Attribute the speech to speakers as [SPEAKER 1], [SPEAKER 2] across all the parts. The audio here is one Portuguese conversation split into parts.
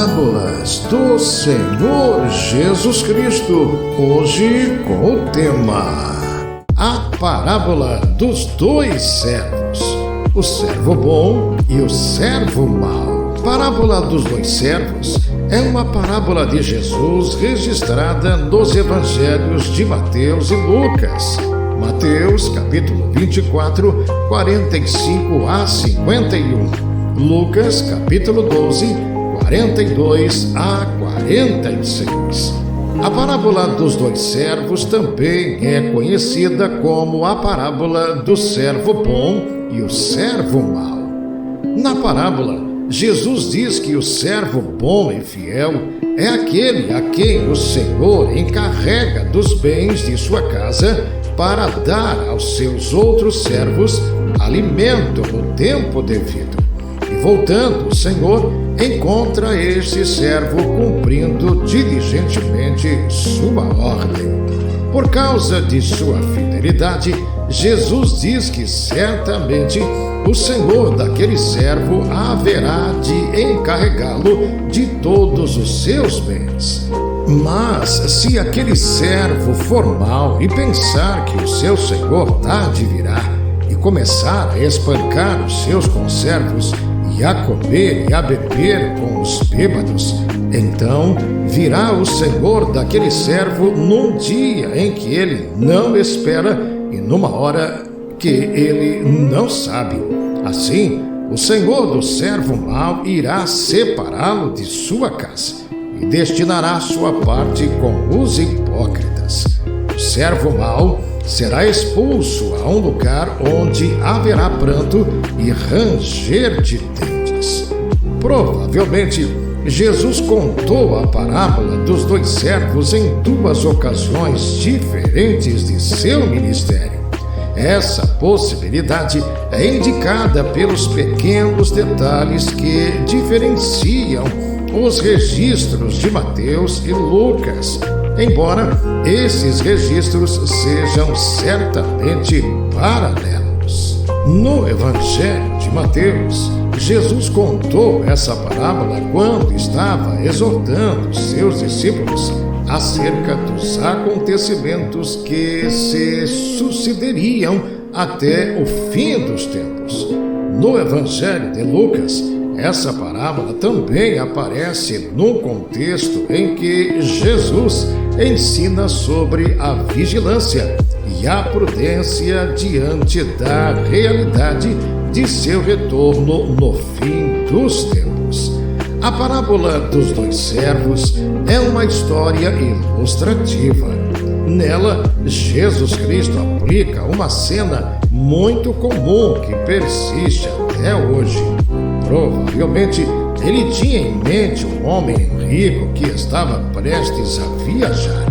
[SPEAKER 1] Parábolas do Senhor Jesus Cristo, hoje com o tema A Parábola dos Dois Servos, o servo bom e o servo mau. Parábola dos dois servos é uma parábola de Jesus registrada nos evangelhos de Mateus e Lucas. Mateus, capítulo 24, 45 a 51. Lucas, capítulo 12, 42 a 46. A parábola dos dois servos também é conhecida como a parábola do servo bom e o servo mau. Na parábola, Jesus diz que o servo bom e fiel é aquele a quem o Senhor encarrega dos bens de sua casa para dar aos seus outros servos alimento no tempo devido. E voltando, o Senhor encontra este servo cumprindo diligentemente sua ordem. Por causa de sua fidelidade, Jesus diz que certamente o Senhor daquele servo haverá de encarregá-lo de todos os seus bens. Mas se aquele servo for mau e pensar que o seu Senhor tarde virá e começar a espancar os seus conservos e a comer e a beber com os bêbados, então virá o Senhor daquele servo num dia em que ele não espera e numa hora que ele não sabe. Assim, o Senhor do servo mau irá separá-lo de sua casa e destinará sua parte com os hipócritas. O servo mau será expulso a um lugar onde haverá pranto e ranger de dentes. Provavelmente, Jesus contou a parábola dos dois servos em duas ocasiões diferentes de seu ministério. Essa possibilidade é indicada pelos pequenos detalhes que diferenciam os registros de Mateus e Lucas, embora esses registros sejam certamente paralelos. No Evangelho de Mateus, Jesus contou essa parábola quando estava exortando seus discípulos acerca dos acontecimentos que se sucederiam até o fim dos tempos. No Evangelho de Lucas, essa parábola também aparece num contexto em que Jesus ensina sobre a vigilância e a prudência diante da realidade de seu retorno no fim dos tempos. A parábola dos dois servos é uma história ilustrativa. Nela, Jesus Cristo aplica uma cena muito comum que persiste até hoje. Provavelmente, ele tinha em mente um homem rico que estava prestes a viajar.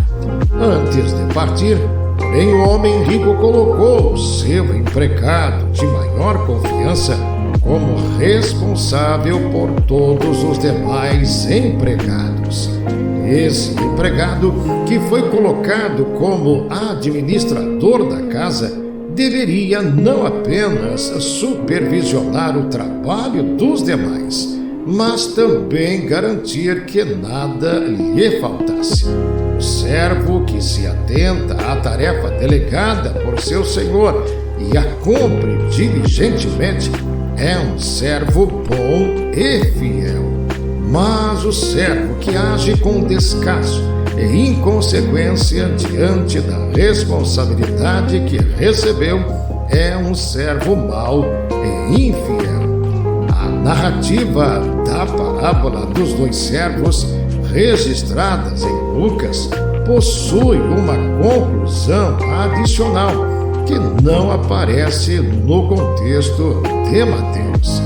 [SPEAKER 1] Antes de partir, porém, o homem rico colocou o seu empregado de maior confiança como responsável por todos os demais empregados. Esse empregado, que foi colocado como administrador da casa, deveria não apenas supervisionar o trabalho dos demais, mas também garantir que nada lhe faltasse. O servo que se atenta à tarefa delegada por seu senhor e a cumpre diligentemente é um servo bom e fiel. Mas o servo que age com descaso e inconsequência diante da responsabilidade que recebeu é um servo mau e infiel. A narrativa da parábola dos dois servos, registradas em Lucas, possui uma conclusão adicional que não aparece no contexto de Mateus.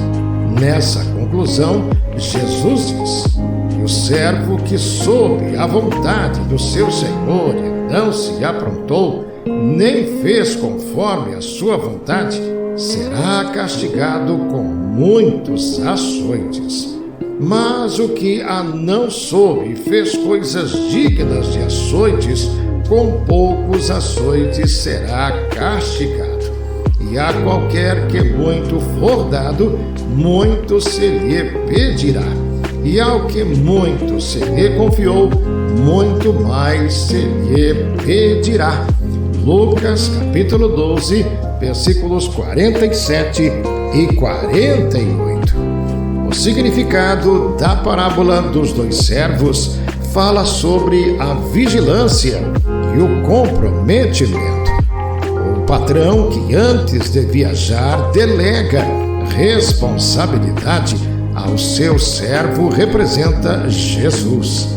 [SPEAKER 1] Nessa conclusão, Jesus diz: "E o servo que soube a vontade do seu senhor e não se aprontou, nem fez conforme a sua vontade, será castigado com muitos açoites. Mas o que a não soube e fez coisas dignas de açoites, com poucos açoites será castigado. E a qualquer que muito for dado, muito se lhe pedirá. e ao que muito se lhe confiou, muito mais se lhe pedirá. Lucas capítulo 12, versículos 47 e 48. O significado da parábola dos dois servos fala sobre a vigilância e o comprometimento. O patrão que antes de viajar delega responsabilidade ao seu servo representa Jesus.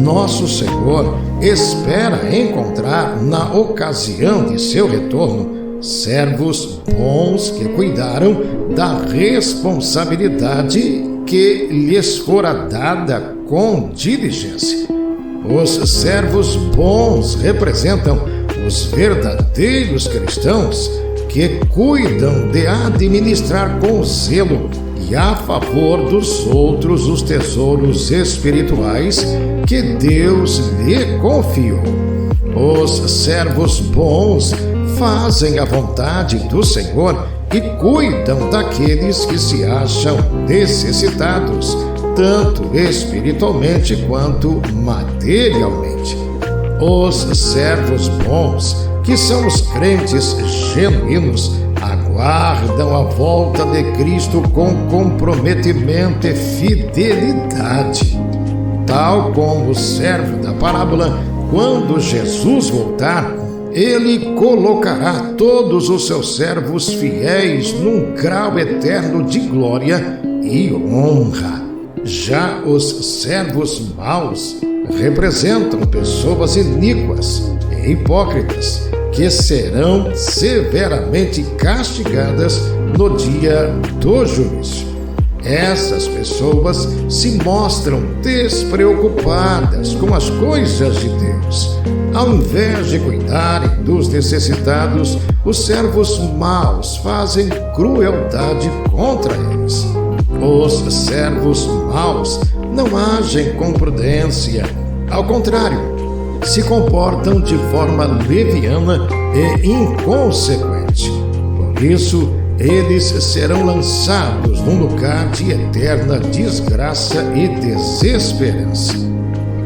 [SPEAKER 1] Nosso Senhor espera encontrar na ocasião de seu retorno servos bons que cuidaram da responsabilidade que lhes fora dada com diligência. Os servos bons representam os verdadeiros cristãos que cuidam de administrar com zelo e a favor dos outros os tesouros espirituais que Deus lhe confiou. Os servos bons fazem a vontade do Senhor e cuidam daqueles que se acham necessitados, tanto espiritualmente quanto materialmente. Os servos bons, que são os crentes genuínos, aguardam a volta de Cristo com comprometimento e fidelidade. Tal como o servo da parábola, quando Jesus voltar, ele colocará todos os seus servos fiéis num grau eterno de glória e honra. Já os servos maus representam pessoas iníquas e hipócritas que serão severamente castigadas no dia do juízo. Essas pessoas se mostram despreocupadas com as coisas de Deus. Ao invés de cuidarem dos necessitados, os servos maus fazem crueldade contra eles. Os servos maus não agem com prudência. Ao contrário, se comportam de forma leviana e inconsequente. Por isso, eles serão lançados num lugar de eterna desgraça e desesperança.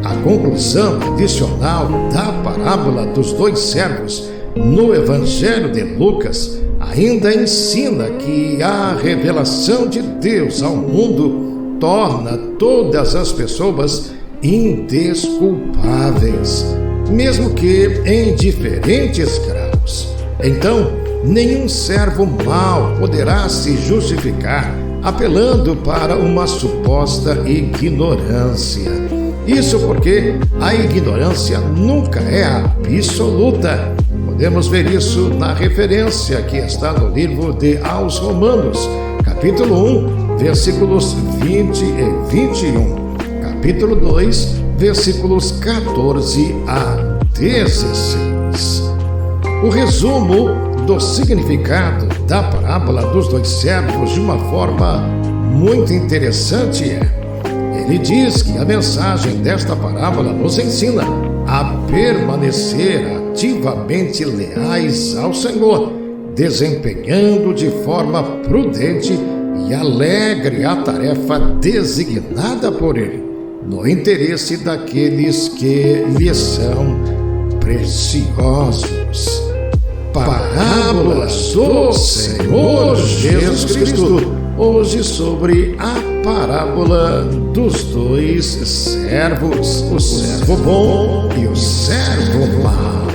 [SPEAKER 1] A conclusão adicional da parábola dos dois servos no Evangelho de Lucas ainda ensina que a revelação de Deus ao mundo torna todas as pessoas indesculpáveis, mesmo que em diferentes graus. Então, nenhum servo mau poderá se justificar apelando para uma suposta ignorância. Isso porque a ignorância nunca é absoluta. Podemos ver isso na referência que está no livro de aos Romanos, capítulo 1, versículos 20 e 21, capítulo 2, versículos 14 a 16. O resumo do significado da parábola dos dois servos de uma forma muito interessante ele diz que a mensagem desta parábola nos ensina a permanecer ativamente leais ao Senhor, desempenhando de forma prudente e alegre a tarefa designada por Ele, no interesse daqueles que lhe são preciosos. Parábolas do Senhor Jesus Cristo, hoje sobre a parábola dos dois servos, o servo bom e o servo mau.